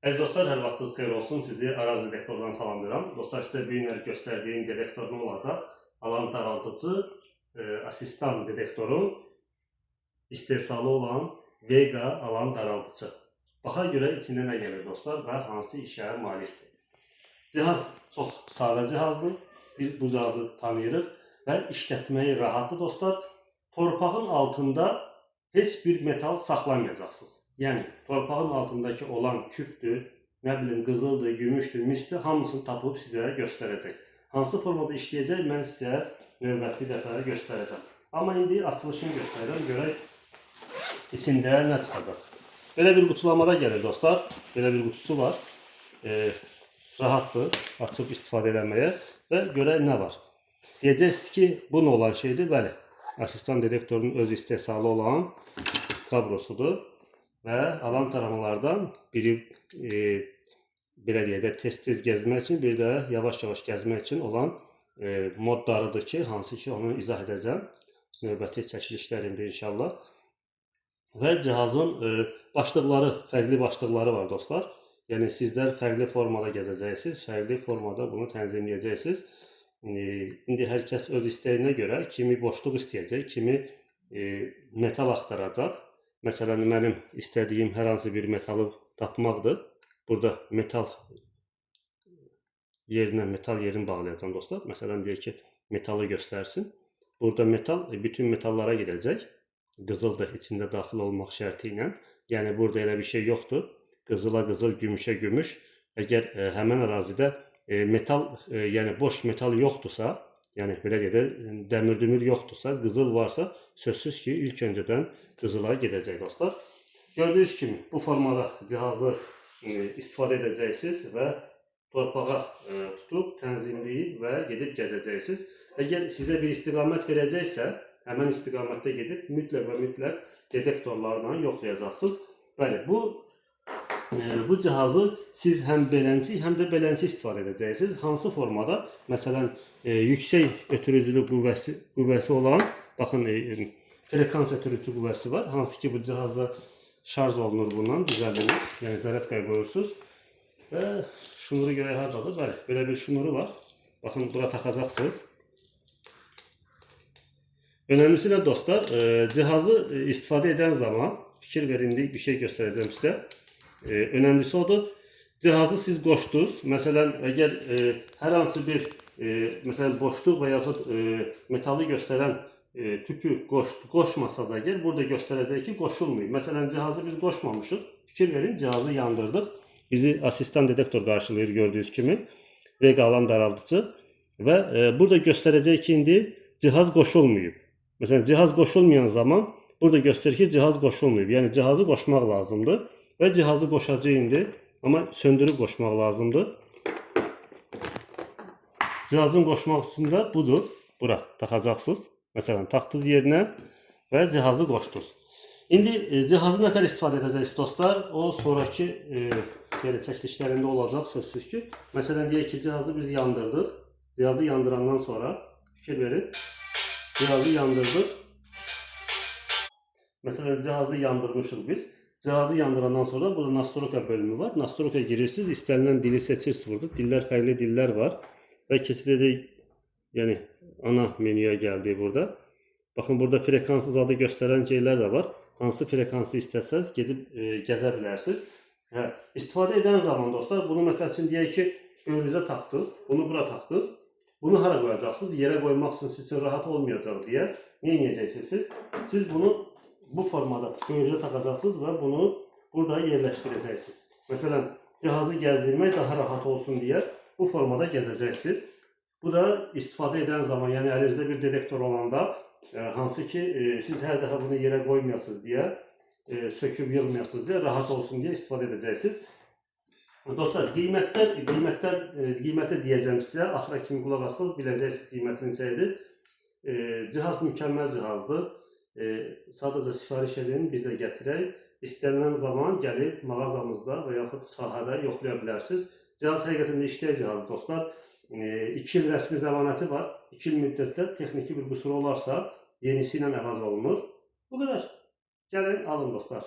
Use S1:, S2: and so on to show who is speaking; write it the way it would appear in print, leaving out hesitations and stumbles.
S1: Əziz dostlar, hər vaxtınız xeyir olsun. Sizi Araz detektordan salamlayıram. Dostlar, sizə bu günləri göstərdiyim detektor nə olacaq? Alan daraltıcı asistan detektorun istehsalı olan Vega alan daraltıcı. Baxa görə içində nə gəlir dostlar və hansı işə malikdir. Cihaz çox sadə cihazdır. Biz bu cihazı tanıyırıq və işlətməyi rahatdır dostlar. Torpağın altında heç bir metal saxlamayacaqsınız. Yəni, torpağın altındakı olan küpdür, nə bilim, qızıldır, gümüşdür, misdir, hamısını tapıb sizə göstərəcək. Hansı formada işləyəcək, mən sizə növbəti dəfə göstərəcəm. Amma indi açılışını göstərirəm, görək içində nə çıxacaq. Belə bir qutulamada gəlir dostlar, belə bir qutusu var. Rahatdır, açıb istifadə eləməyə və görək nə var. Deyəcəksiniz ki, bu nə olan şeydir? Bəli, asistan detektorunun öz istehsalı olan kablosudur. Və alan taramalardan biri belə deyək də tez-tez gəzmək üçün, bir də yavaş-yavaş gəzmək üçün olan modlarıdır ki, hansı ki onu izah edəcəm növbəti çəkilişlərimdə inşallah. Və cihazın başlıqları, fərqli başlıqları var dostlar. Yəni sizlər fərqli formada gəzəcəksiniz, fərqli formada bunu tənzimləyəcəksiniz. İndi hər kəs öz istəyinə görə kimi boşluq istəyəcək, kimi metal axtaracaq. Məsələn, mənim istədiyim hər hansı bir metalı tapmaqdır. Burada metal yerinə metal yerini bağlayacağım dostlar. Məsələn, deyək ki, metalı göstərsin. Burada metal bütün metallara gedəcək. Qızıl da içində daxil olmaq şərti ilə. Yəni, burada elə bir şey yoxdur. Qızıla qızıl, gümüşə gümüş. Əgər həmən ərazidə metal, yəni boş metal yoxdursa, yəni belə deyək də dəmir-dümür yoxdursa, qızıl varsa, sözsüz ki, ilk öncədən qızıla gedəcək dostlar. Gördüyünüz kimi bu formada cihazı istifadə edəcəksiniz və torpağa tutub, tənzimləyib və gedib gəzəcəksiniz. Əgər sizə bir istiqamət verəcəksə, həmən istiqamətdə gedib mütləq və mütləq detektorlarla yoxlayacaqsınız. Bəli, bu cihazı siz həm belənçi, həm də belənçi istifadə edəcəksiniz. Hansı formada? Məsələn, yüksək ötürücülük qüvvəsi olan, baxın, frekans ötürücü qüvvəsi var. Hansı ki, bu cihazda şarj olunur bundan, düzəldilir. Yəni, zərətkaya qoyursunuz. Və şunuru görək haradadır. Bəli, belə bir şunuru var. Baxın, bura taxacaqsınız. Önəmlisi də dostlar, cihazı istifadə edən zaman, fikir verin, bir şey göstərəcəm sizə. Önəmlisi odur, cihazı siz qoşdunuz. Məsələn, əgər hər hansı bir boşluq və yaxud metalı göstərən tüpü qoşmasanız əgər, burada göstərəcək ki, qoşulmayıb. Məsələn, cihazı biz qoşmamışıq. Fikir verin, cihazı yandırdıq. Bizi asistan detektor qarşılayır gördüyünüz kimi. Vega alan daraltıcı. Və burada göstərəcək ki, indi cihaz qoşulmayıb. Məsələn, cihaz qoşulmayan zaman burada göstərir ki, cihaz qoşulmayıb. Yəni, cihazı qoşmaq lazımdır. Və cihazı qoşacaq indi, amma söndürüb qoşmaq lazımdır. Cihazın qoşmaq üçün də budur. Bura taxacaqsınız. Məsələn, taxdınız yerinə və cihazı qoşdunuz. İndi cihazı nətər istifadə edəcəksiniz dostlar? O, sonraki çəkilişlərində olacaq sözsüz ki. Məsələn, deyək ki, cihazı biz yandırdıq. Cihazı yandırandan sonra, fikir verin, cihazı yandırdıq. Məsələn, cihazı yandırmışıq biz. Cihazı yandırandan sonra burada nastroka bölümü var. Nastroka girirsiniz, istənilən dili seçirsiniz burada. Dillər, fərqli dillər var. Və keçidəcək, yəni ana menüyə gəldik burada. Baxın, burada frekanssız adı göstərən şeylər də var. Hansı frekansı istəsəz, gedib gəzə bilərsiniz. İstifadə edən zaman dostlar, bunu məsəl üçün deyək ki, önünüzə taxdınız, bunu bura taxdınız. Bunu hara qoyacaqsınız? Yerə qoymaq üçün sizin rahat olmayacaq deyə nə edəcəksiniz? Siz bunu bu formada önünüzə taxacaqsınız və bunu burada yerləşdirəcəksiniz. Məsələn, cihazı gəzdirmək daha rahat olsun deyə bu formada gəzəcəksiniz. Bu da istifadə edən zaman, yəni əlinizdə bir detektor olanda, hansı ki, siz hər dəfə bunu yerə qoymayasınız deyə, söküb yığmayasınız deyə, rahat olsun deyə istifadə edəcəksiniz. Dostlar, qiyməti deyəcəm sizə, axıra kimi qulaq asınız, biləcəksiniz qiyməti necədir. Cihaz mükəmməl cihazdır. Sadəcə sifariş edin, bizə gətirək. İstənilən zaman gəlib mağazamızda və yaxud sahədə yoxlaya bilərsiniz. Cihaz həqiqətən də işləyir cihazdır dostlar. 2 il rəsmi zəmanəti var. 2 il müddətdə texniki bir qüsur olarsa yenisi ilə əvəz olunur. Bu qədər. Gəlin, alın dostlar.